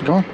Go on.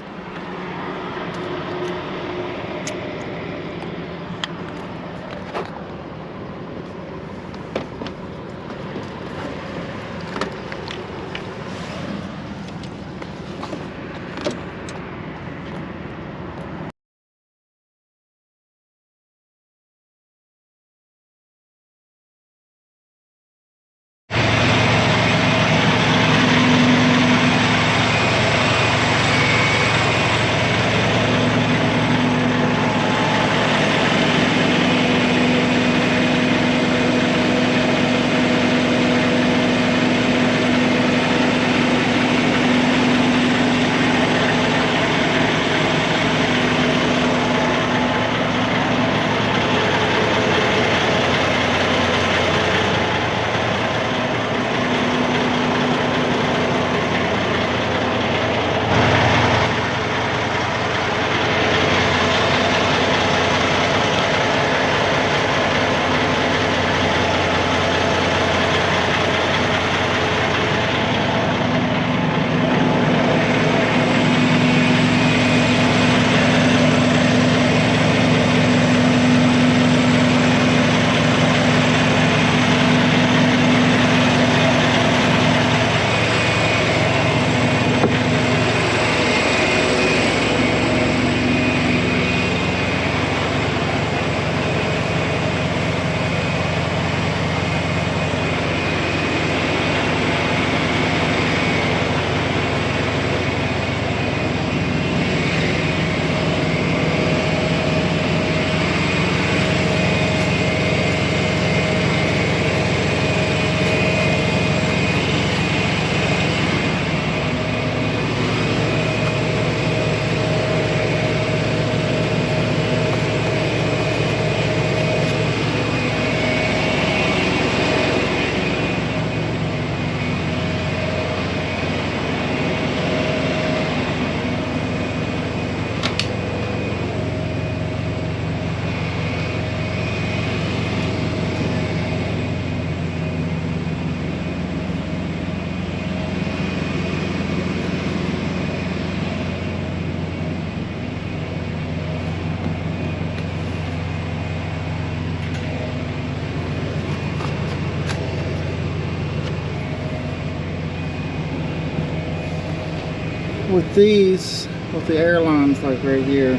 With these, with the airlines like right here,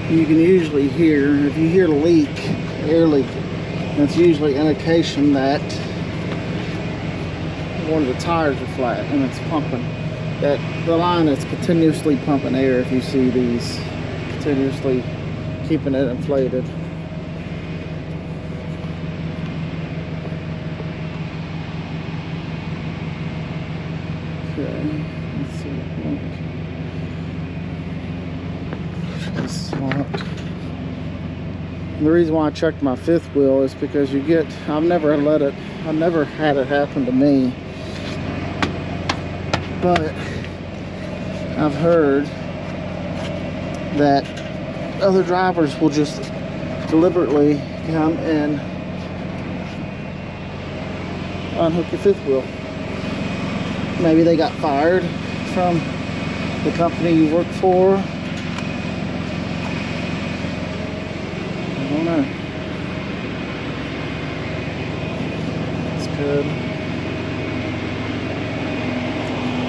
you can usually hear, if you hear a leak, air leak, that's usually an indication that one of the tires are flat and it's pumping. That the line is continuously pumping air if you see these, continuously keeping it inflated. Okay, let's see what this is locked. And the reason why I checked my fifth wheel is because you get, I've never had it happen to me, but I've heard that other drivers will just deliberately come and unhook your fifth wheel. Maybe they got fired from the company you work for. I don't know. It's good.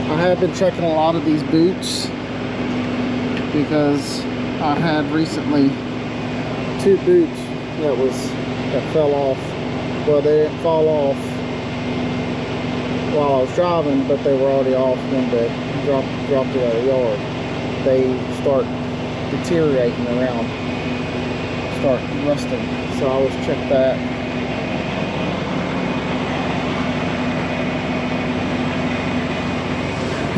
I have been checking a lot of these boots because I had recently 2 boots that fell off. Well, they didn't fall off while I was driving, but they were already off when they dropped it out of the yard. They start deteriorating around, start rusting. So I always check that.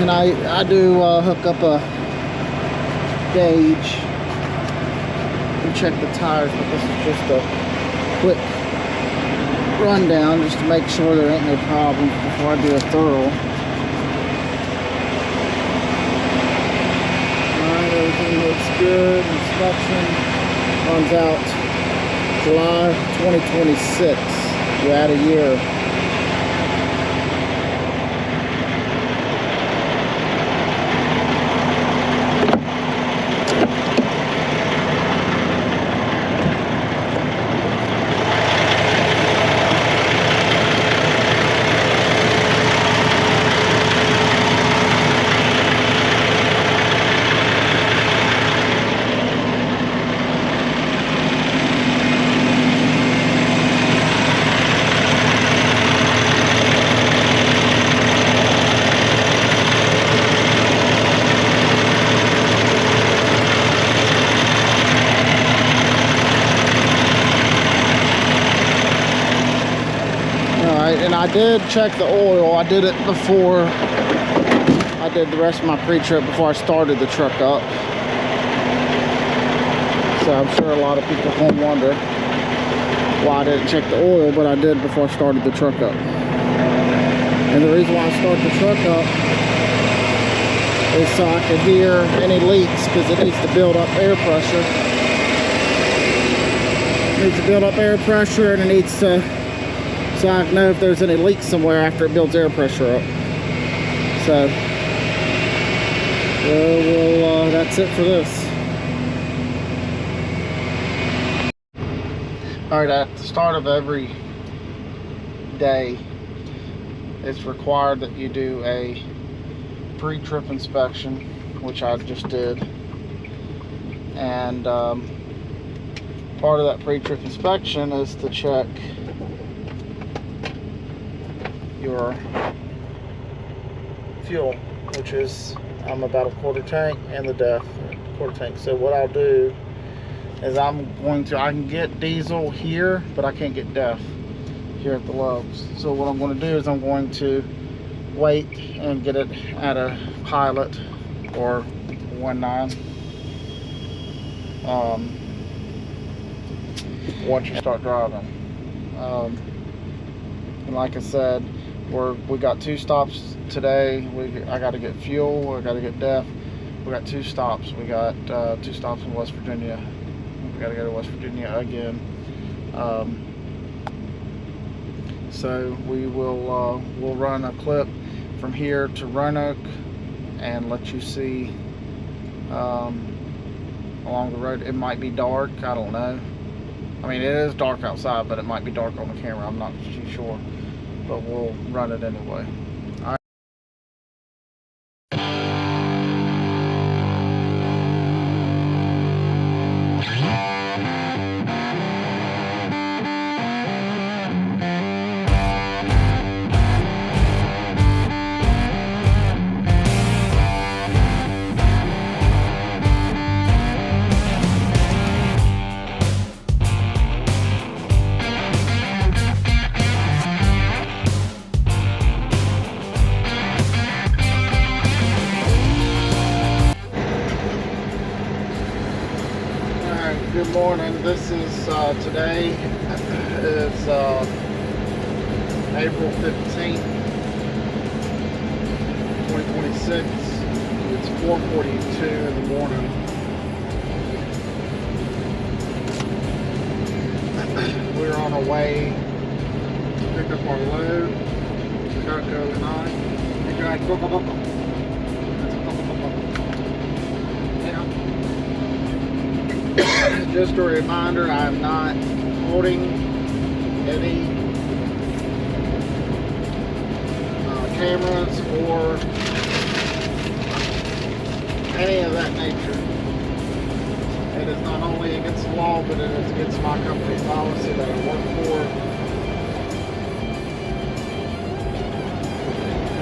And I do hook up a gauge and check the tires, but this is just a quick rundown just to make sure there ain't no problems before I do a thorough. Alright, everything looks good. Inspection runs out July 2026. You add a year. I did check the oil. I did it before I did the rest of my pre-trip, before I started the truck up. So I'm sure a lot of people won't wonder why I didn't check the oil, but I did before I started the truck up. And the reason why I started the truck up is so I could hear any leaks, because it needs to build up air pressure. It needs to build up air pressure, and it needs to, so I can know if there's any leaks somewhere after it builds air pressure up. So, that's it for this. Alright, at the start of every day, it's required that you do a pre-trip inspection, which I just did. And part of that pre-trip inspection is to check your fuel, which is about a quarter tank, and the DEF quarter tank. So what I'll do is I can get diesel here, but I can't get DEF here at the Loves. So what I'm going to do is I'm going to wait and get it at a Pilot or 1.9 once you start driving. And like I said, we got 2 stops today. I got to get fuel, I got to get DEF. We got 2 stops. We got 2 stops in West Virginia. We got to go to West Virginia again. So we'll run a clip from here to Roanoke and let you see along the road. It might be dark, I don't know. I mean, it is dark outside, but it might be dark on the camera. I'm not too sure, but we'll run it anyway. Good morning. This is today is April 15th, 2026. It's 4:42 in the morning. We're on our way to pick up our load. Coco and I. Hey guys, Coco. Just a reminder, I'm not holding any cameras or any of that nature. It is not only against the law, but it is against my company's policy that I work for.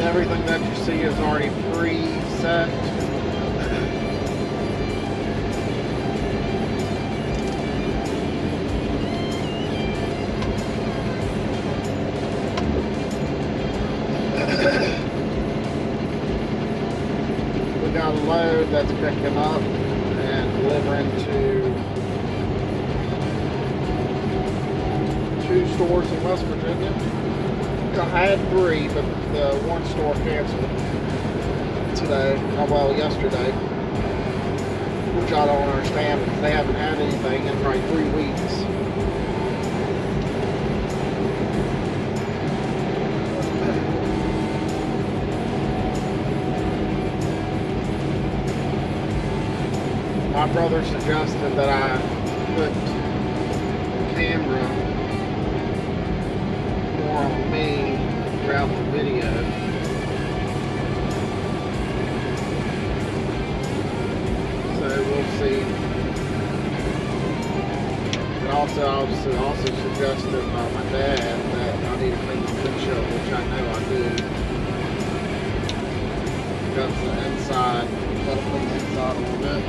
Everything that you see is already preset. We got a load that's picking up and delivering to 2 stores in West Virginia. I had 3, but the one store canceled today, well, yesterday, which I don't understand because they haven't had anything in probably 3 weeks. My brother suggested that I put the camera more on me throughout the video. So we'll see. And also suggested by my dad that I need to clean the windshield, which I know I do. Got the inside. Gotta clean the inside a little bit.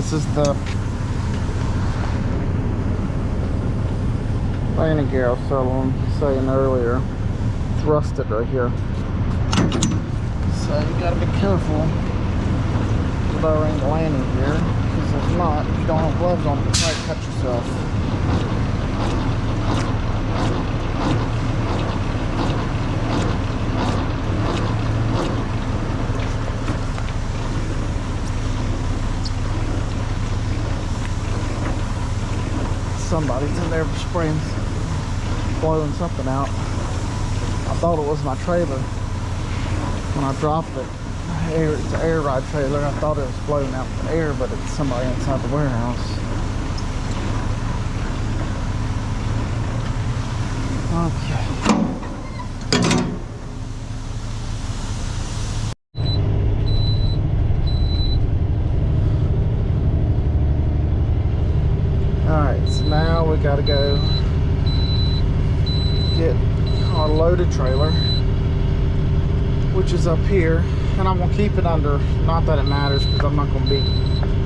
This is the landing gear I was saying earlier. It's rusted right here. So you gotta be careful with lowering the landing gear, because if not, if you don't have gloves on, you can probably cut yourself. Somebody's in there spraying, blowing something out. I thought it was my trailer when I dropped it. It's an air ride trailer. I thought it was blowing out the air, but it's somebody inside the warehouse. Okay. Alright, so now we gotta go get our loaded trailer, which is up here, and I'm gonna keep it under, not that it matters because I'm not gonna be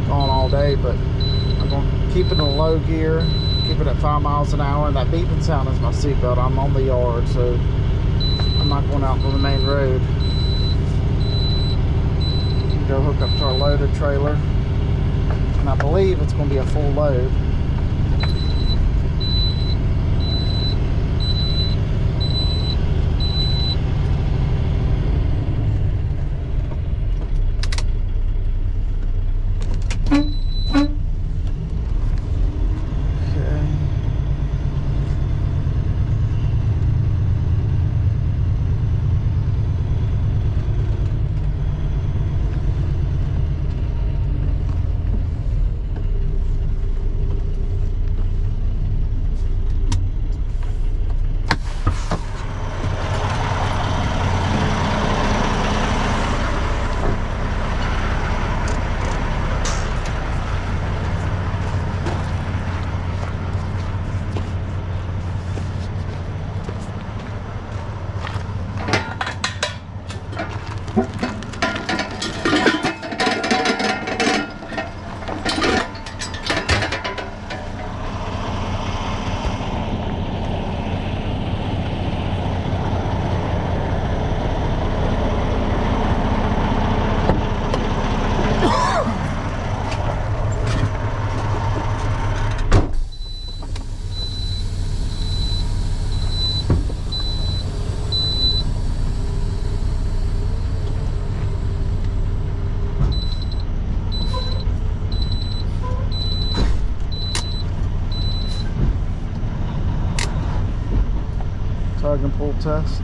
gone all day, but I'm gonna keep it in low gear, keep it at 5 miles an hour, and that beeping sound is my seatbelt. I'm on the yard, so I'm not going out on the main road. Go hook up to our loaded trailer, and I believe it's gonna be a full load. Tug and pull test.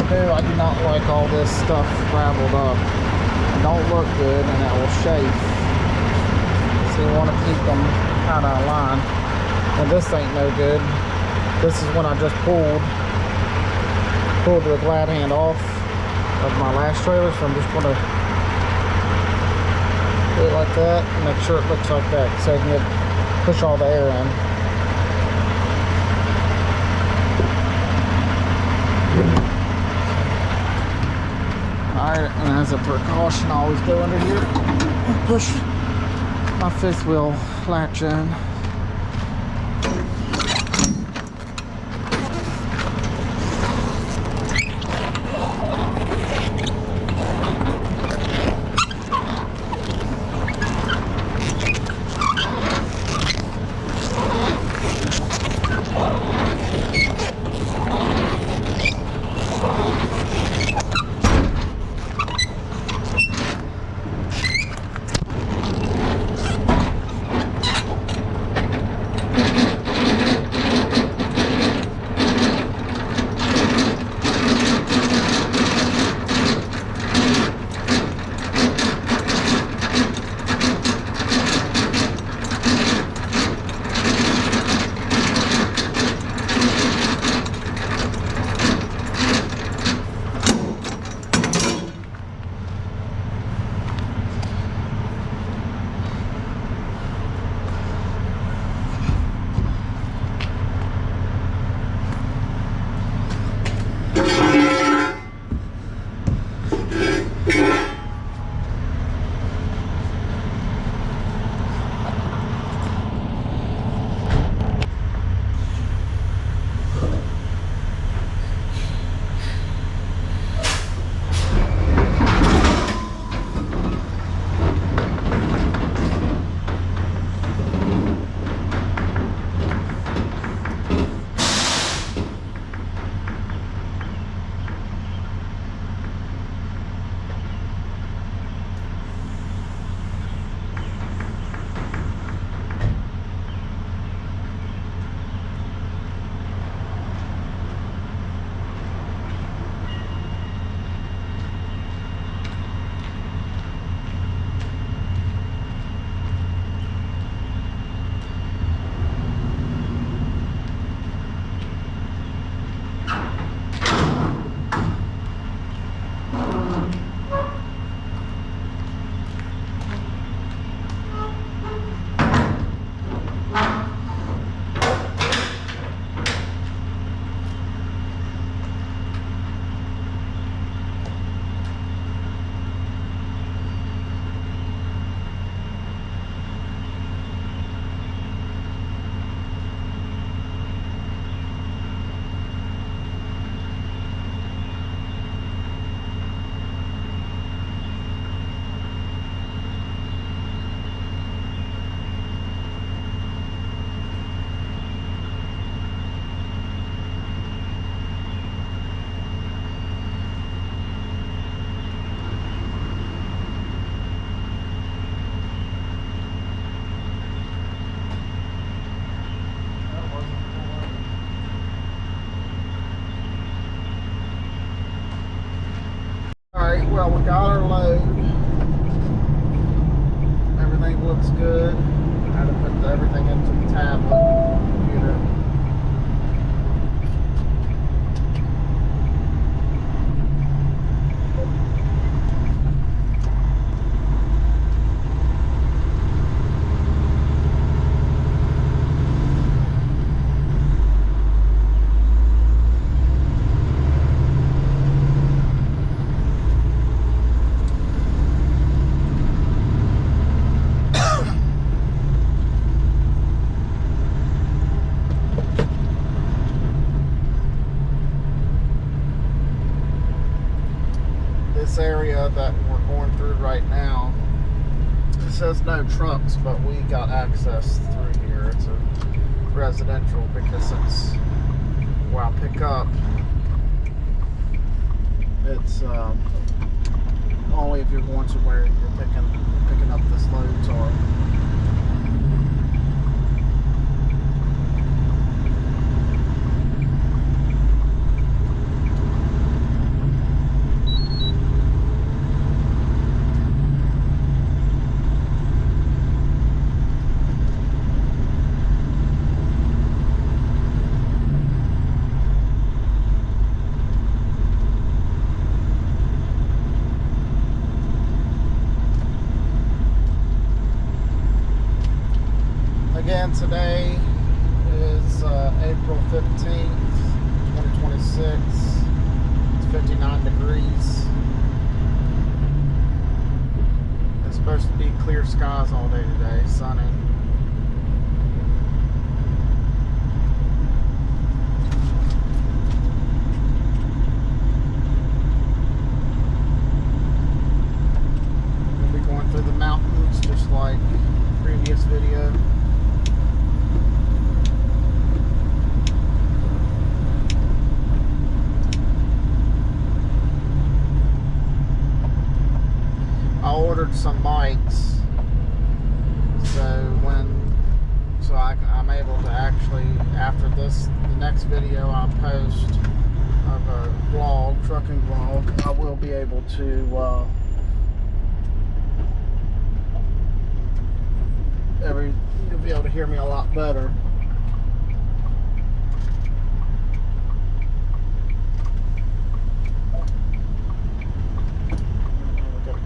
I do not like all this stuff raveled up. It don't look good and it will chafe. So you want to keep them kind of aligned. And this ain't no good. This is when I just pulled the glad hand off of my last trailer. So I'm just going to do it like that and make sure it looks like that so I can push all the air in. Alright, and as a precaution, I always go under here and push my fifth wheel latch in. got our load. Everything looks good. I had to put everything into the tablet computer. This area that we're going through right now, it says no trucks, but we got access through here. It's a residential because it's where I pick up. It's only if you're going to where you're picking up this loads are. Again, today is April 15th, 2026. It's 59 degrees. It's supposed to be clear skies all day today, sunny. We'll be going through the mountains just like previous video. I ordered some mics, so I'm able to actually, after the next video I post of a vlog, trucking vlog, I will be able to you'll be able to hear me a lot better.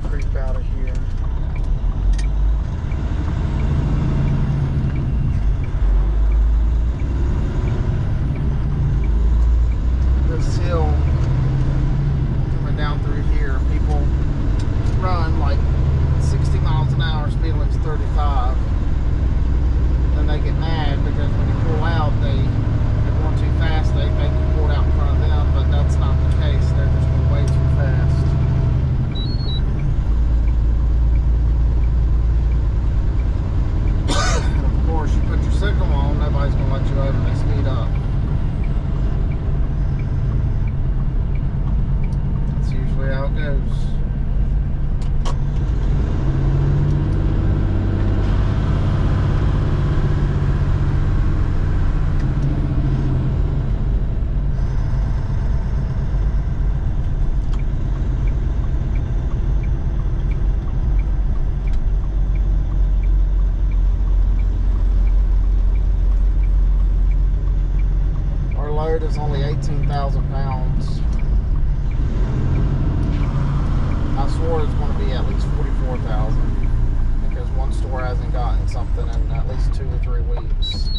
Creep out of here. This hill coming down through here, people run like 60 miles an hour, speed limit's 35. Then they get mad because when you pull out, they're going too fast. They think you pulled out in front of them, but that's not the case. They're just going way too fast. You put your signal on, nobody's going to let you over and they speed up. That's usually how it goes. Load is only 18,000 pounds. I swore it's going to be at least 44,000 because one store hasn't gotten something in at least 2 or 3 weeks.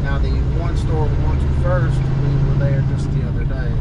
Now the one store we went to first, we were there just the other day.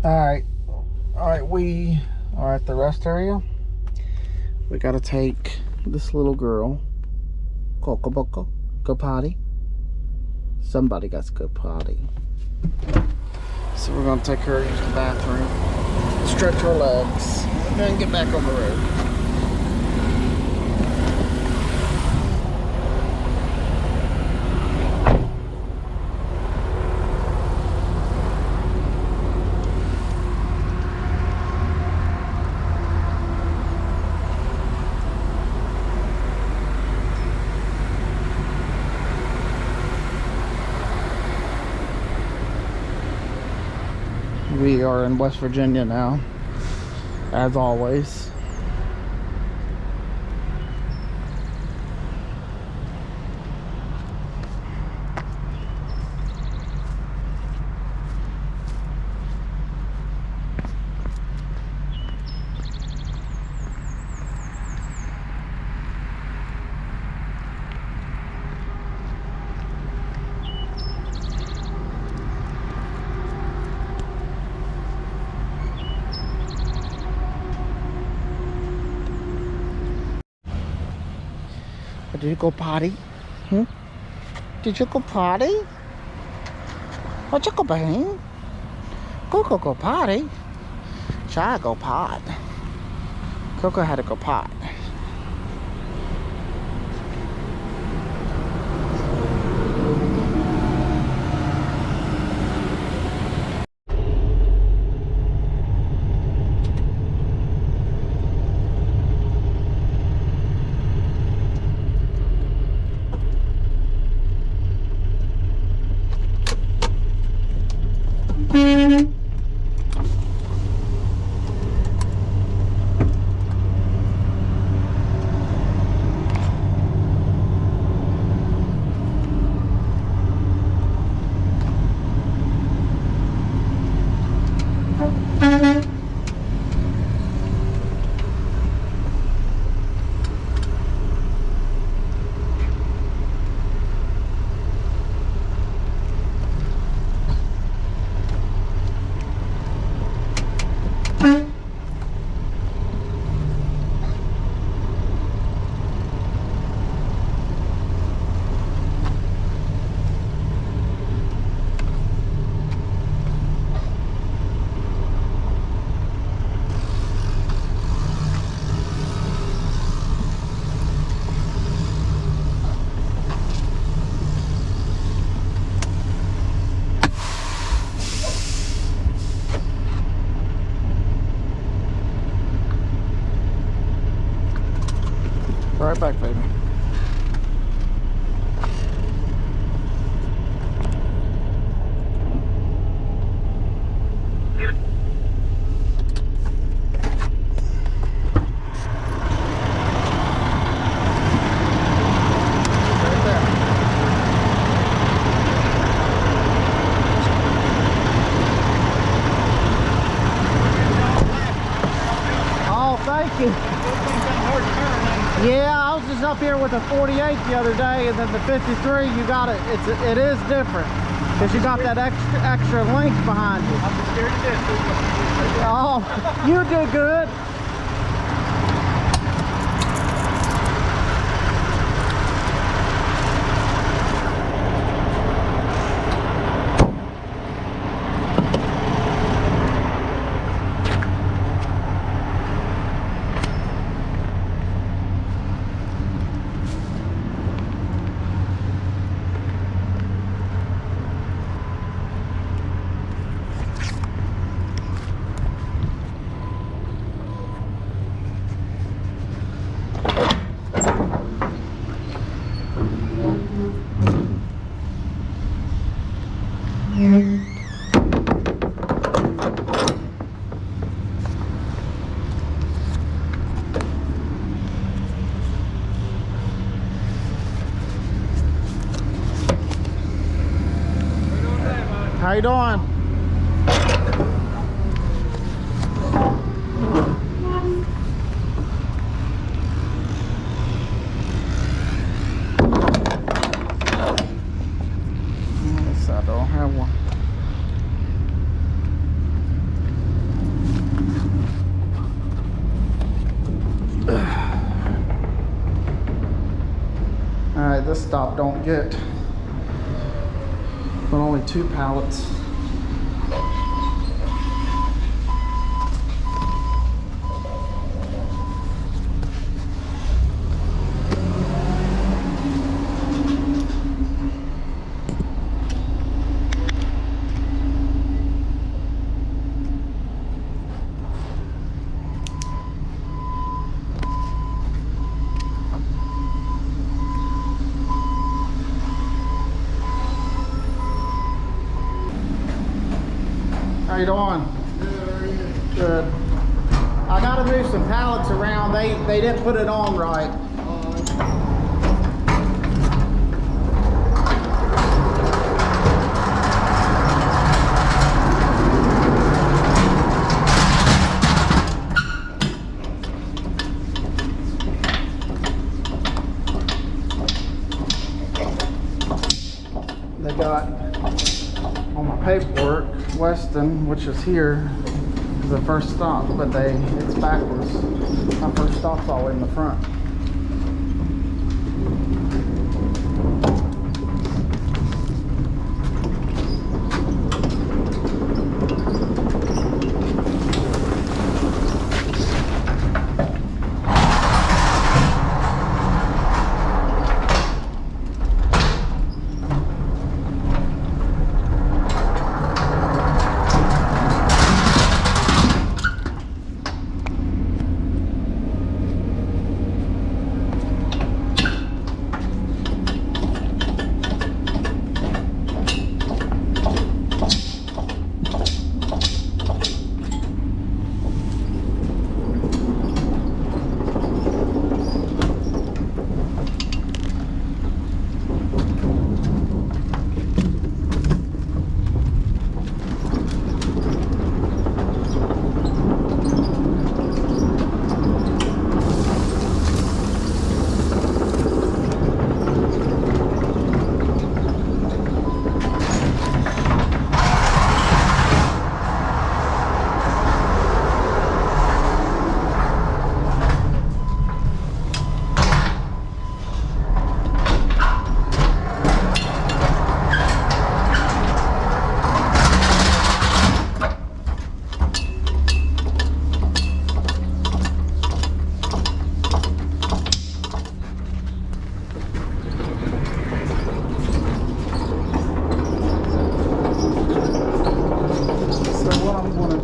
Alright, we are at the rest area. We gotta take this little girl, Coco, go potty. Somebody got to go potty. So we're gonna take her to the bathroom, stretch her legs, and then get back on the road. We are in West Virginia now, as always. Did you go potty? Did you go potty? What you go bang? Coco go potty. Shy go pot. Coco had to go pot. Right back, baby. Oh, thank you. Yeah, I was just up here with a 48 the other day, and then the 53. You got it. It is different because you got that extra length behind you. I'm just scared to death. Oh, you did good. How you doing? Yes, I don't have one. this stop don't get but only 2 pallets. How you doing? Good. Good. I gotta move some pallets around. They didn't put it on right. They got on my paperwork, Weston, which is here, is the first stop, but it's backwards. My first stop's all in the front.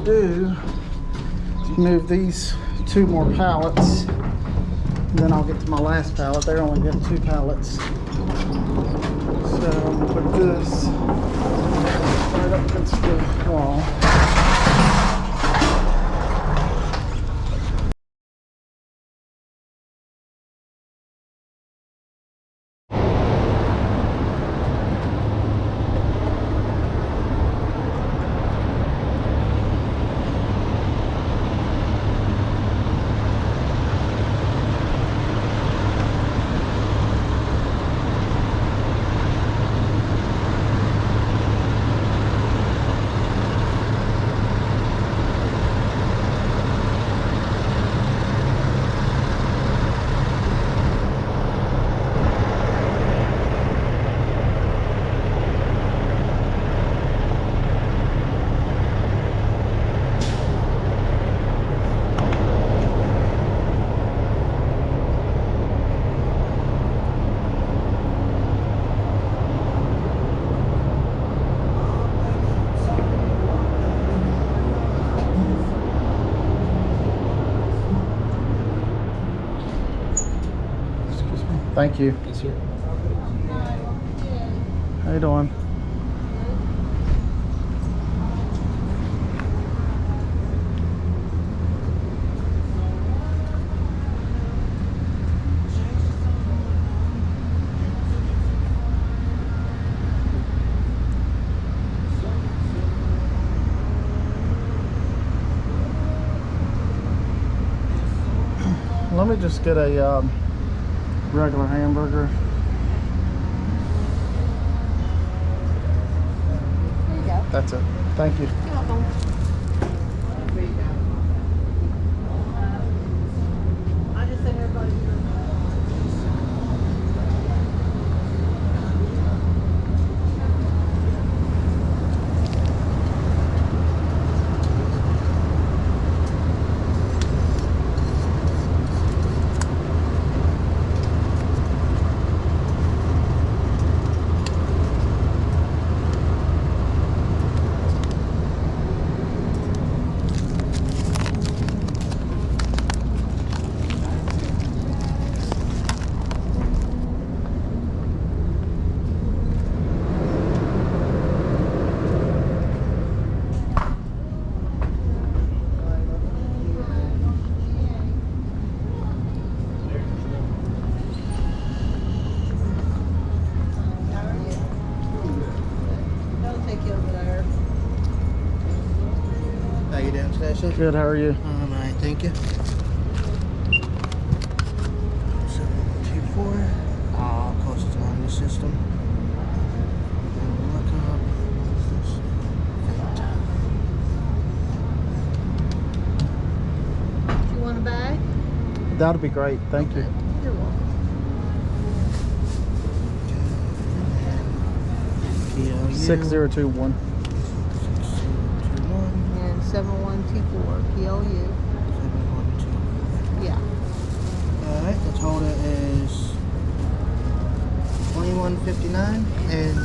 Do is move these 2 more pallets, and then I'll get to my last pallet. They're only getting 2 pallets, so I'm gonna put this right up against the wall. Thank you. Yes, sir. How you doing? Let me just get a regular hamburger. There you go. That's it. Thank you. You're welcome. I just sent everybody you doing today, sir? Good, how are you? Alright, thank you. 7124. Course it's not in the system. And we'll look up. Do you want a bag? That'll be great, thank you. You're welcome. PLU. 6021. 6021. And 7124 PLU. 7124. Yeah. Alright, the total is $21.59 and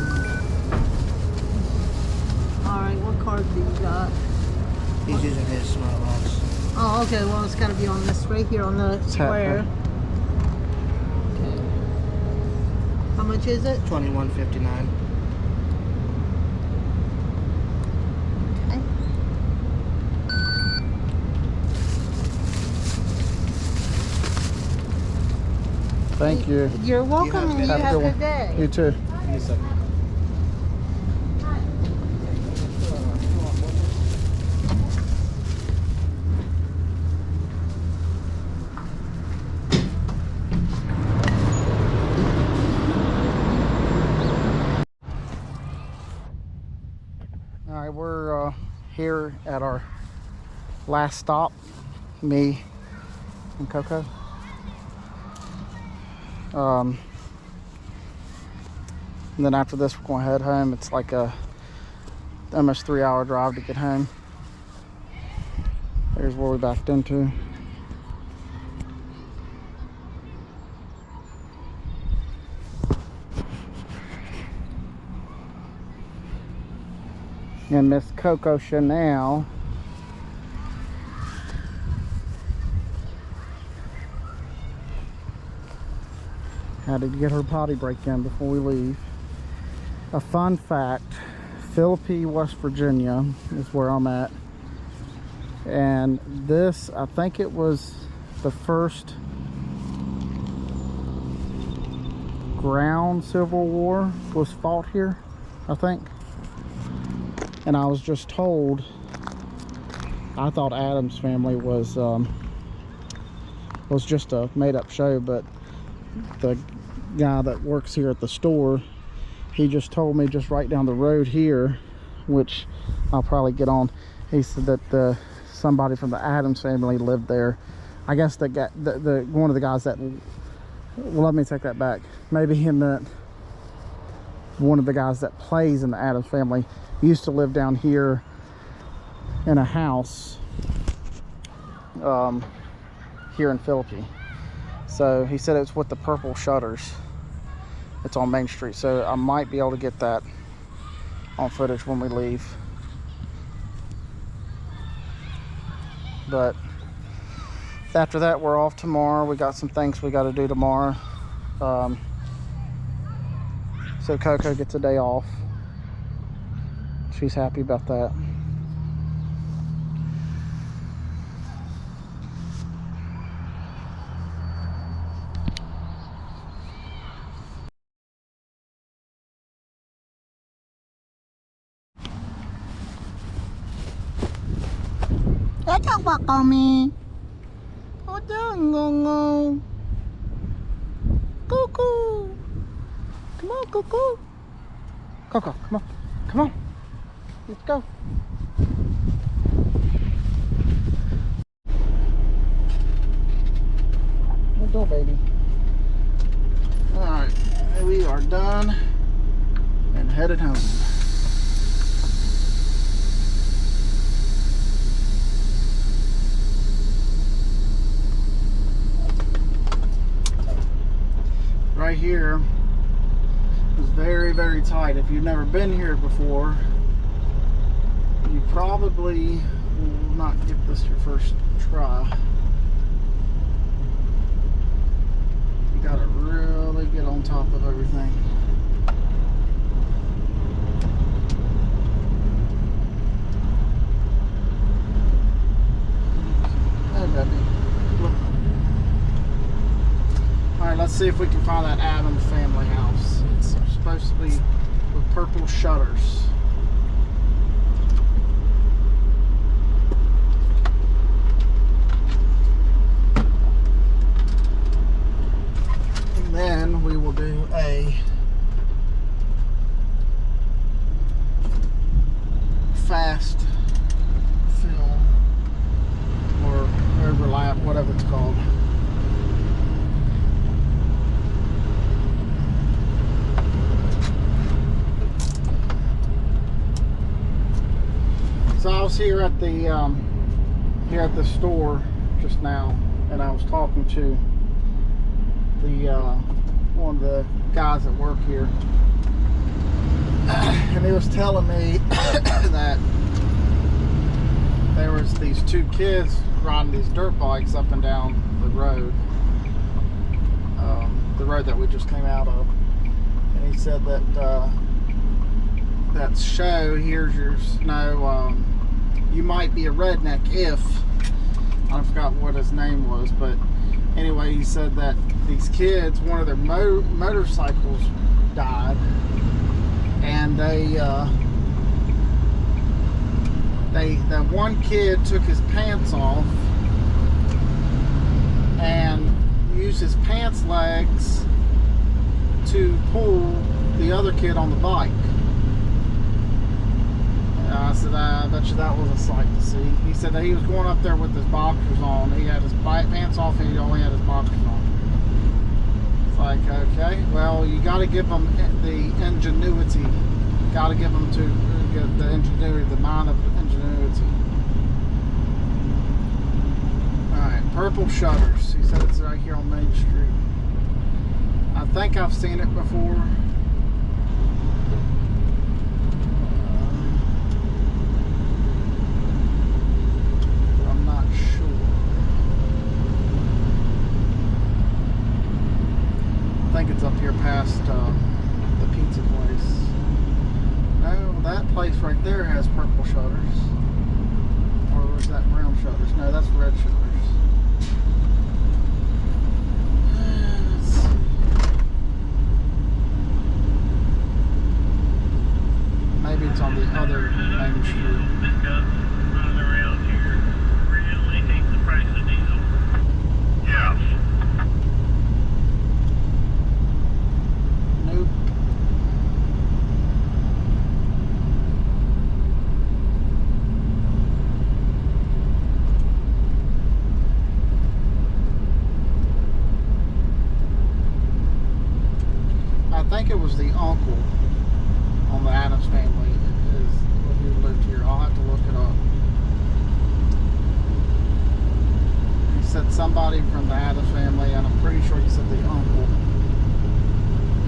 Alright, what card do you got? he's using his smartwatch. Oh, okay. Well, it's got to be on this right here on the square. Okay. How much is it? $21.59. Okay. Thank you. You're welcome, and you Have a have a good good day. You too. Yes, sir. All right, we're here at our last stop, me and Coco. And then after this, we're going to head home. It's like a almost 3-hour drive to get home. There's where we backed into. And Miss Coco Chanel had to get her potty break in before we leave. A fun fact, Philippi, West Virginia is where I'm at. And this, I think it was the first ground civil war was fought here, I think. And I was just told, I thought Addams Family was just a made-up show, but the guy that works here at the store, he just told me just right down the road here, which I'll probably get on, he said that somebody from the Addams Family lived there. I guess the guy, one of the guys that, well, let me take that back. Maybe he meant one of the guys that plays in the Addams Family used to live down here in a house here in Philippi. So he said it's with the purple shutters. It's on Main Street, so I might be able to get that on footage when we leave. But after that, we're off tomorrow. We got some things we got to do tomorrow. So Coco gets a day off. She's happy about that. Datang pak kami. Datang ngong. Coco. Come on, Coco. Coco, come on. Come on. Let's go. Let's go, baby. Alright, we are done and headed home. Right here is very, very tight. If you've never been here before, you probably will not get this your first try. You gotta really get on top of everything. Hey, baby. Look. Alright, let's see if we can find that Addams Family house. It's supposed to be with purple shutters. was here at the store just now, and I was talking to the one of the guys that work here, and he was telling me that there was these two kids riding these dirt bikes up and down the road that we just came out of, and he said that that show, Here's Your Snow, you might be a redneck if, I forgot what his name was, but anyway, he said that these kids, one of their motorcycles died, and that one kid took his pants off and used his pants legs to pull the other kid on the bike. I said, I bet you that was a sight to see. He said that he was going up there with his boxers on. He had his pants off and he only had his boxers on. It's like, okay, well, you got to give them the ingenuity. Got to give them to get the ingenuity, the mind of ingenuity. Alright, Purple Shutters. He said it's right here on Main Street. I think I've seen it before. I think it's up here past the pizza place. No, that place right there has purple shutters. Or was that brown shutters? No, that's red shutters. Let's see. Maybe it's on the other Main Street. Around here really hate the price of diesel. Yes. Nope. I think it was the uncle on the Addams Family who lived here. I'll have to look it up. He said somebody from the Addams Family, and I'm pretty sure he said the uncle.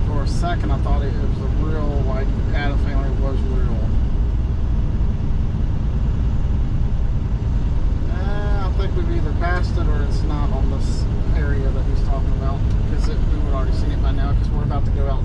For a second, I thought it was a real, like, Addams Family was real. I think we've either passed it or it's not on this area that he's talking about, because we would already seen it by now, because we're about to go out